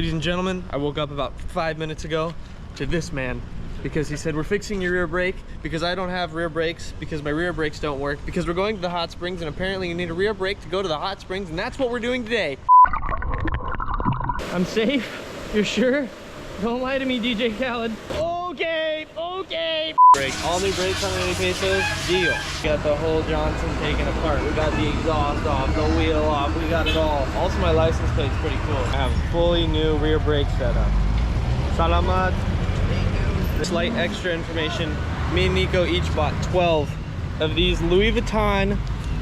Ladies and gentlemen, I woke up about 5 minutes ago to this man because he said, we're fixing your rear brake because I don't have rear brakes, because my rear brakes don't work, because we're going to the hot springs and apparently you need a rear brake to go to the hot springs, and that's what we're doing today. I'm safe? You're sure? Don't lie to me, DJ Khaled. Okay, okay. Brake. All new brakes, 180 pesos, deal. We got the whole Johnson taken apart. We got the exhaust off, the wheel off, we got it all. Also, my license plate's pretty cool. I have a fully new rear brake setup. Salamat. Slight extra information. Me and Nico each bought 12 of these Louis Vuitton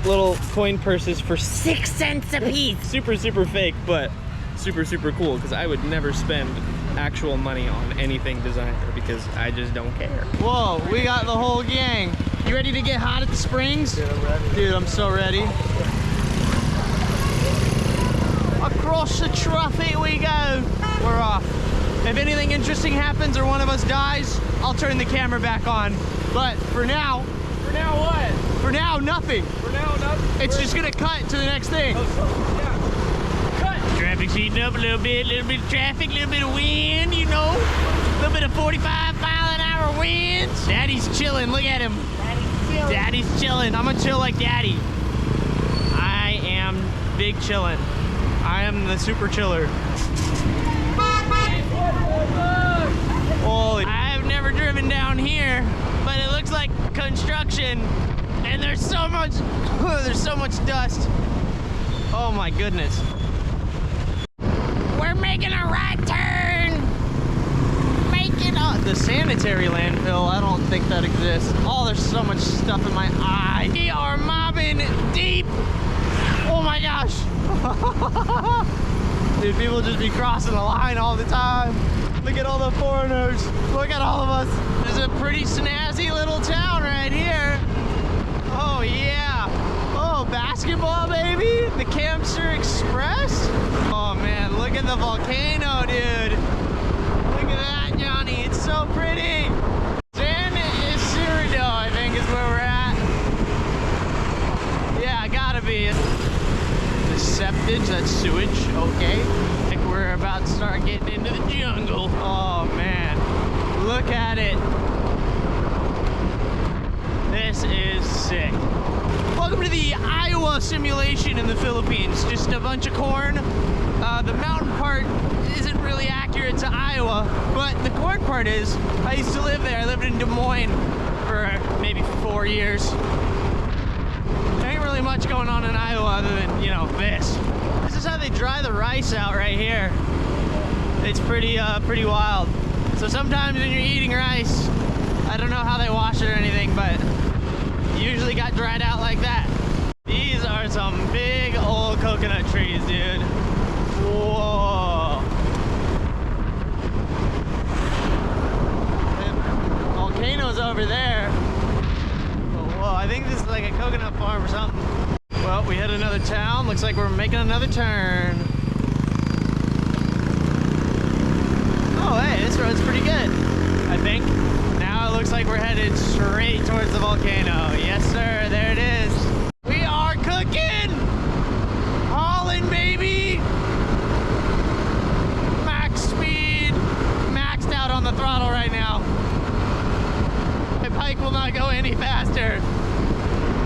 little coin purses for 6 cents a piece. Super, super fake, but super, super cool because I would never spend actual money on anything designer because I just don't care. Whoa, we got the whole gang. You ready to get hot at the springs? Dude, I'm ready. Dude, I'm so ready. Across the traffic we go. We're off. If anything interesting happens or one of us dies, I'll turn the camera back on. But for now what? For now, nothing. For now, nothing. It's just gonna cut to the next thing. Traffic's heating up a little bit of traffic, a little bit of wind, you know. A little bit of 45-mile-an-hour winds. Daddy's chilling, look at him. Daddy's chilling. I'm gonna chill like Daddy. I am big chilling. I am the super chiller. Holy, I've never driven down here, but it looks like construction, and there's so much dust. Oh my goodness. We're making a right turn. The sanitary landfill, I don't think that exists. Oh, there's so much stuff in my eye. We are mobbing deep. Oh my gosh. Dude, people just be crossing the line all the time. Look at all the foreigners. Look at all of us. This is a pretty snazzy little town right here. Oh yeah. Oh, basketball, baby. The Camsur Express. Oh man, look at the volcano, dude. Look at that, Johnny. It's so pretty. San Isidro, I think, is where we're at. Yeah, gotta be. The septage, that's sewage. Okay. I think we're about to start getting into the jungle. Oh man, look at it. This is sick. Welcome to the Iowa simulation in the Philippines. Just a bunch of corn. The mountain part isn't really accurate to Iowa, but the corn part is. I used to live there. I lived in Des Moines for maybe 4 years. There ain't really much going on in Iowa other than, you know, this. This is how they dry the rice out right here. It's pretty wild. So sometimes when you're eating rice, I don't know how they wash it or anything, but usually got dried out like that. These are some big old coconut trees, dude. Whoa. The volcano's over there. Whoa, I think this is like a coconut farm or something. Well, we hit another town. Looks like we're making another turn. Oh, hey, this road's pretty good, I think. Now it looks like we're headed straight towards the volcano. Yes, sir, there it is. We are cooking! Hauling, baby! Max speed. Maxed out on the throttle right now. My bike will not go any faster.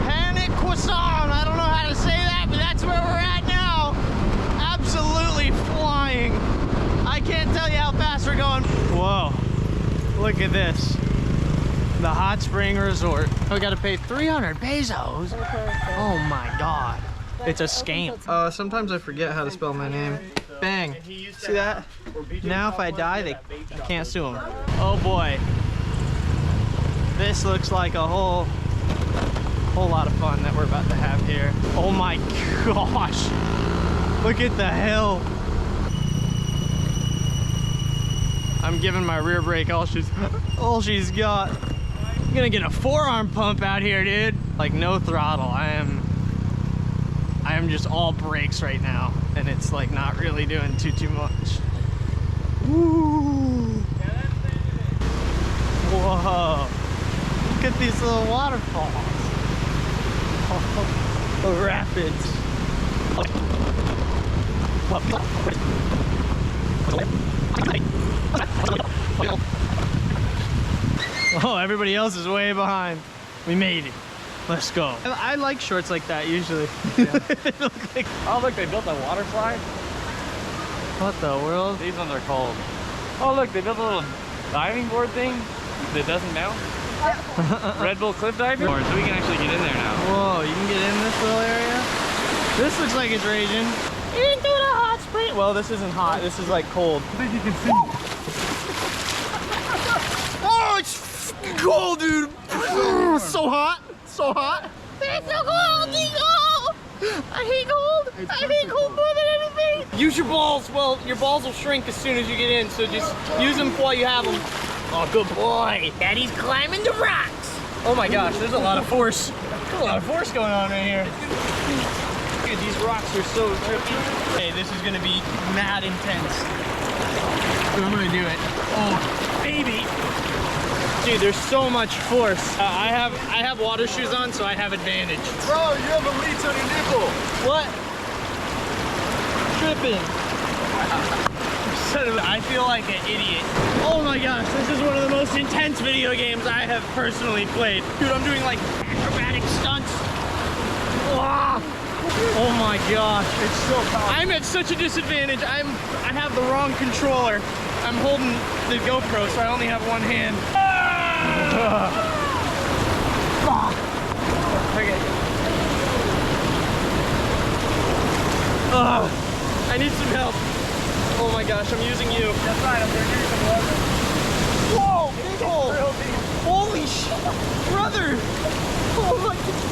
Panic croissant. I don't know how to say that, but that's where we're at now. Absolutely flying. I can't tell you how fast we're going. Whoa, look at this. The hot spring resort. We gotta pay 300 pesos. Oh my God. It's a scam. Sometimes I forget how to spell my name. Bang. See that? Now if I die, they can't sue them. Oh boy. This looks like a whole lot of fun that we're about to have here. Oh my gosh. Look at the hill. I'm giving my rear brake all she's got. I'm gonna get a forearm pump out here, dude. Like no throttle. I am just all brakes right now, and it's like not really doing too much. Woo! Whoa! Look at these little waterfalls. Oh, the rapids. Oh, everybody else is way behind. We made it. Let's go. I like shorts like that usually. Yeah. Oh look, they built a water slide. What the world? These ones are cold. Oh look, they built a little diving board thing that doesn't mount. Red Bull cliff diving board, so we can actually get in there now. Whoa, you can get in this little area? This looks like it's raging. Into the hot spring. Well, this isn't hot. This is like cold. I think you can see. Oh, it's cold, dude. So hot. So hot. It's so cold, Nico. I hate cold. I hate cold more than anything. Use your balls. Well, your balls will shrink as soon as you get in, so just use them while you have them. Oh, good boy. Daddy's climbing the rocks. Oh my gosh, there's a lot of force. There's a lot of force going on right here. Dude, these rocks are so trippy. Hey, this is gonna be mad intense. But I'm gonna do it. Oh, baby. Dude, there's so much force. I have water shoes on, so I have advantage. Bro, you have a leech on your nipple. What? Tripping. I feel like an idiot. Oh my gosh, this is one of the most intense video games I have personally played. Dude, I'm doing like acrobatic stunts. Oh my gosh, it's so powerful. I'm at such a disadvantage. I have the wrong controller. I'm holding the GoPro, so I only have one hand. Okay. I need some help. Oh my gosh, I'm using you. That's right, I'm gonna give you some water. Whoa, big hole. Holy shit, brother. Oh my God.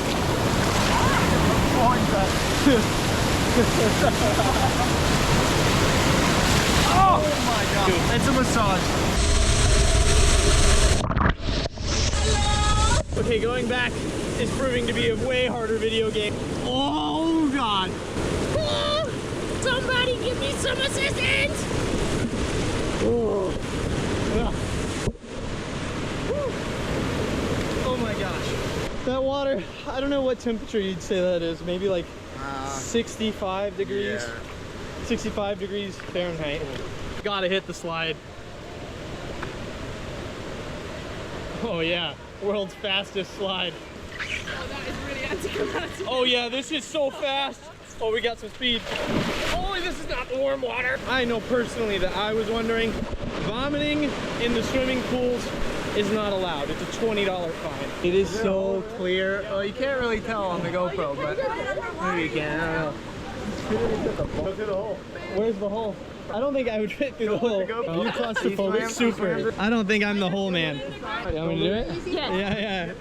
Oh my God. Dude, it's a massage. Okay, going back is proving to be a way harder video game. Oh God. Somebody give me some assistance! Oh, oh my gosh. That water, I don't know what temperature you'd say that is. Maybe like 65 degrees? Yeah. 65 degrees Fahrenheit. Gotta hit the slide. Oh yeah, world's fastest slide. Oh, that is really anticlimactic. Oh yeah, this is so fast. Oh, we got some speed. Oh, this is not the warm water. I know personally that I was wondering, vomiting in the swimming pools is not allowed. It's a $20 fine. It is so clear. Oh, you can't really tell on the GoPro, but maybe you can. I don't know. Go through the hole. Where's the hole? I don't think I would fit through the hole. Are you claustrophobic? Super. I don't think I'm the hole man. You want me to do it? Yeah. Yeah.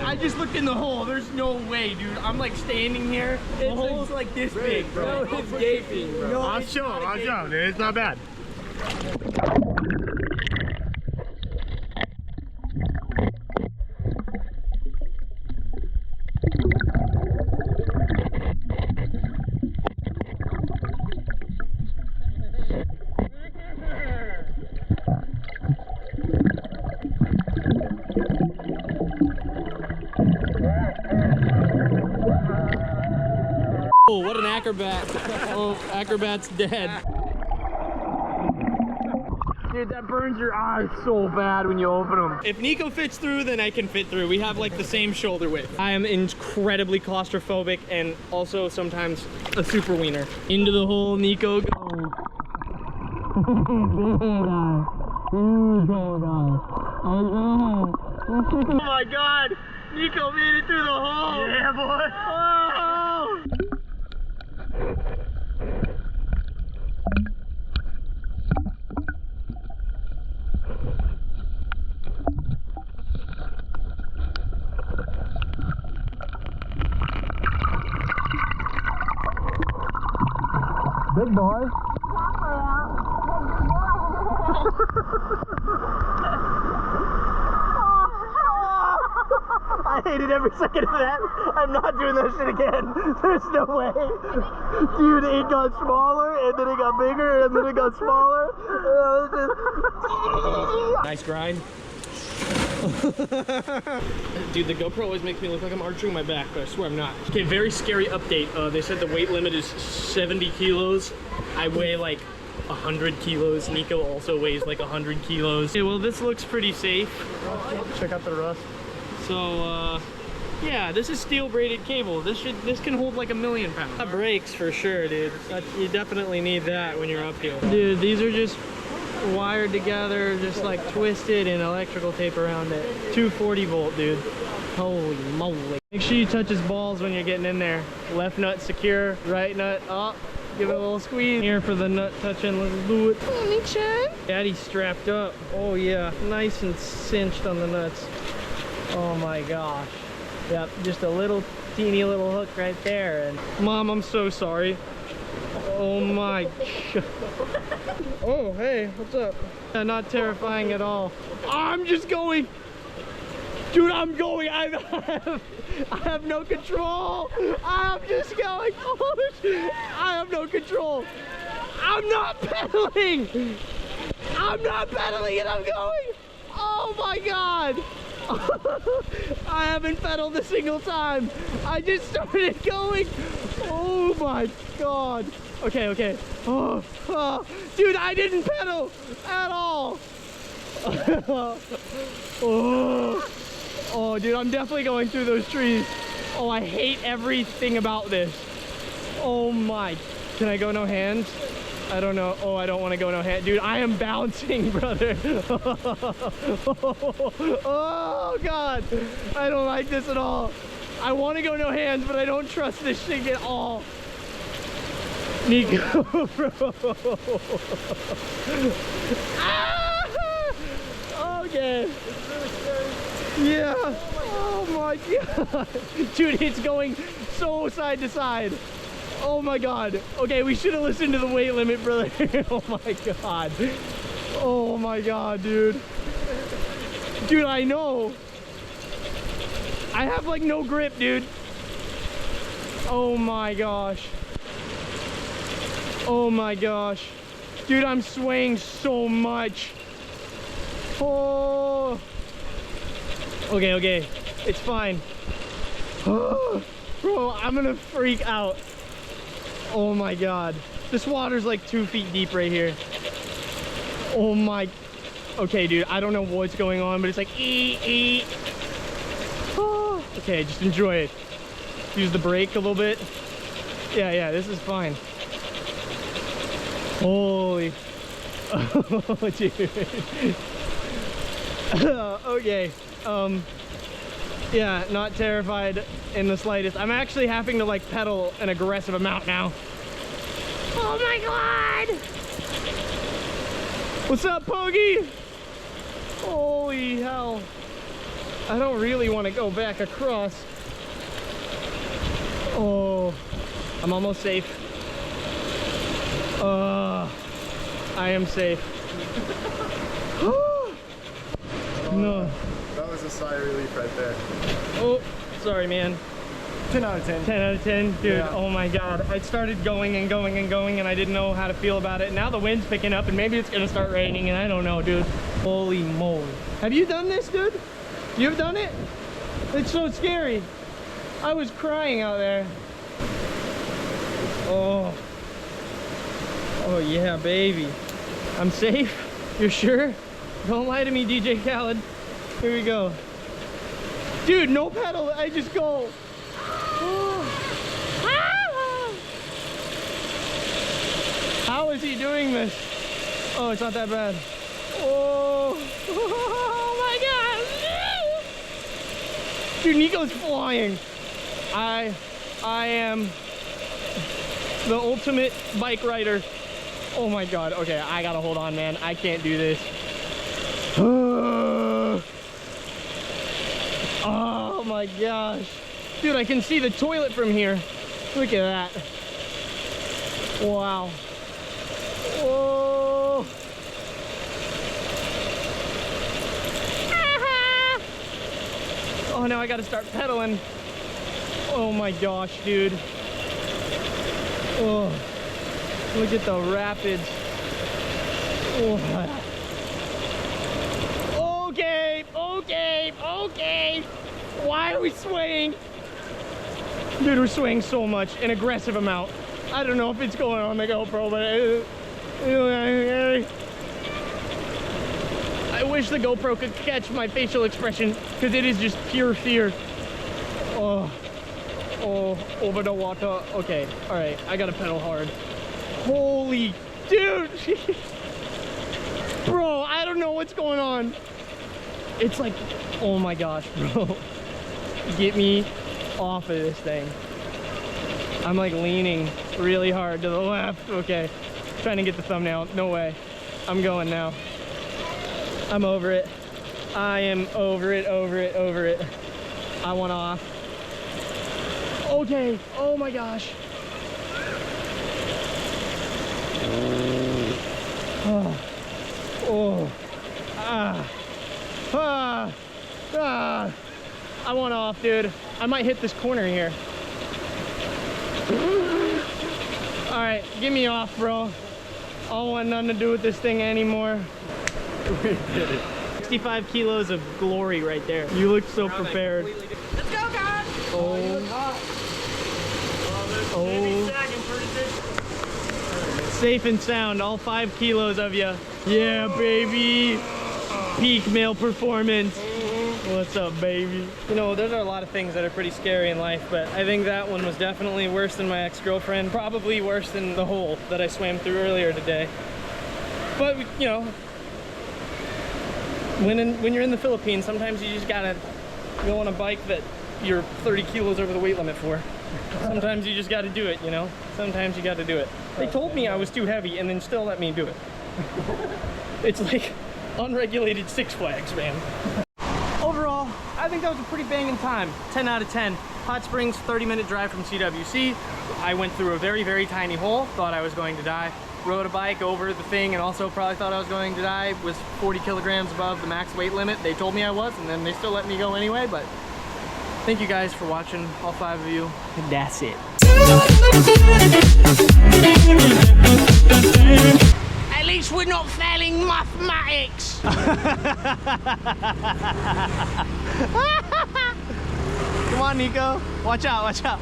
I just looked in the hole. There's no way, dude. I'm like standing here. The hole's like this big, bro. No, it's gaping, bro. No, I'll show, dude. It's not bad. Oh, what an acrobat. Oh, acrobat's dead. Dude, that burns your eyes so bad when you open them. If Nico fits through, then I can fit through. We have like the same shoulder width. I am incredibly claustrophobic and also sometimes a super wiener. Into the hole, Nico goes. Oh my God, Nico made it through the hole. Yeah, boy. Oh. Good boy. I hated every second of that. I'm not doing that shit again. There's no way. Dude, it got smaller, and then it got bigger, and then it got smaller. Nice grind. Dude, the GoPro always makes me look like I'm arching my back, but I swear I'm not. Okay, very scary update. They said the weight limit is 70 kilos. I weigh like 100 kilos. Nico also weighs like 100 kilos. Okay, well, this looks pretty safe. Check out the rust. So, yeah, this is steel braided cable. This can hold like 1,000,000 pounds. That brakes for sure, dude. You definitely need that when you're uphill. Dude, these are just wired together, just like twisted and electrical tape around it. 240 volt, dude. Holy moly. Make sure you touch his balls when you're getting in there. Left nut secure, right nut up. Give it a little squeeze. Here for the nut touching, let's do it. Daddy's strapped up. Oh yeah, nice and cinched on the nuts. Oh my gosh. Yep, just a little teeny little hook right there. And Mom, I'm so sorry. Oh my god. Oh, hey, what's up? Yeah, not terrifying at all. I'm just going. Dude, I'm going. I have no control. I'm just going. Oh, I have no control. I'm not pedaling. I'm not pedaling and I'm going. Oh my god. I haven't pedaled a single time. I just started going. Oh my god. Okay, okay. Oh, dude, I didn't pedal at all. Oh, dude, I'm definitely going through those trees. Oh, I hate everything about this. Oh my. Can I go no hands? I don't know. Oh, I don't want to go no hands. Dude, I am bouncing, brother. Oh, God. I don't like this at all. I want to go no hands, but I don't trust this thing at all. Nico, bro. Ah! Okay. Yeah. Oh my god. Dude, it's going so side to side. Oh my god. Okay, we should have listened to the weight limit, brother. Oh my god. Oh my god, dude. Dude, I know. I have like no grip, dude. Oh my gosh. Oh my gosh. Dude, I'm swaying so much. Oh. Okay, okay. It's fine. Oh, bro, I'm gonna freak out. Oh my god. This water's like 2 feet deep right here. Oh my. Okay, dude, I don't know what's going on, but it's like Oh. Okay, just enjoy it. Use the brake a little bit. Yeah, this is fine. Holy. Oh, dude. Okay. Yeah, not terrified in the slightest. I'm actually having to like pedal an aggressive amount now. Oh my god! What's up, Pogi? Holy hell. I don't really want to go back across. Oh, I'm almost safe. I am safe. No. That was a sigh of relief right there. Oh, sorry, man. 10 out of 10. 10 out of 10, dude. Yeah. Oh my god. I started going and going and going, and I didn't know how to feel about it. Now the wind's picking up, and maybe it's gonna start raining, and I don't know, dude. Holy moly. Have you done this, dude? You've done it? It's so scary. I was crying out there. Oh. Oh yeah, baby. I'm safe? You're sure? Don't lie to me, DJ Khaled. Here we go. Dude, no pedal. I just go. Oh. Ah! How is he doing this? Oh, it's not that bad. Oh, oh my god. Dude, Nico's flying. I am the ultimate bike rider. Oh my god. Okay, I gotta hold on, man. I can't do this. Oh my gosh. Dude, I can see the toilet from here. Look at that. Wow. Whoa. Oh, now I gotta start pedaling. Oh my gosh, dude. Oh, look at the rapids. Oh. Okay. Why are we swaying? Dude, we're swaying so much, an aggressive amount. I don't know if it's going on the GoPro, but I wish the GoPro could catch my facial expression because it is just pure fear. Oh, over the water. Okay, all right, I gotta pedal hard. Holy dude. Bro, I don't know what's going on. It's like, oh my gosh, bro. Get me off of this thing. I'm like leaning really hard to the left. Okay, trying to get the thumbnail. No way. I'm going now. I'm over it. I am over it. I want off. Okay, oh my gosh. I want off, dude. I might hit this corner here. All right, get me off, bro. I don't want nothing to do with this thing anymore. We did it. 65 kilos of glory right there. You look so prepared. Let's go, guys! Safe and sound, all 5 kilos of you. Yeah, baby. Peak male performance. What's up, baby? You know, there are a lot of things that are pretty scary in life, but I think that one was definitely worse than my ex-girlfriend. Probably worse than the hole that I swam through earlier today. But, you know, when you're in the Philippines, sometimes you just gotta go on a bike that you're 30 kilos over the weight limit for. Sometimes you just gotta do it, you know? Sometimes you gotta do it. They told me I was too heavy and then still let me do it. It's like unregulated Six Flags, man. Overall, I think that was a pretty banging time. 10 out of 10. Hot Springs, 30-minute drive from CWC. I went through a very, very tiny hole, thought I was going to die. Rode a bike over the thing and also probably thought I was going to die. Was 40 kilograms above the max weight limit. They told me I was, and then they still let me go anyway, but thank you guys for watching, all 5 of you. And that's it. At least we're not failing mathematics. Come on, Nico. Watch out, watch out.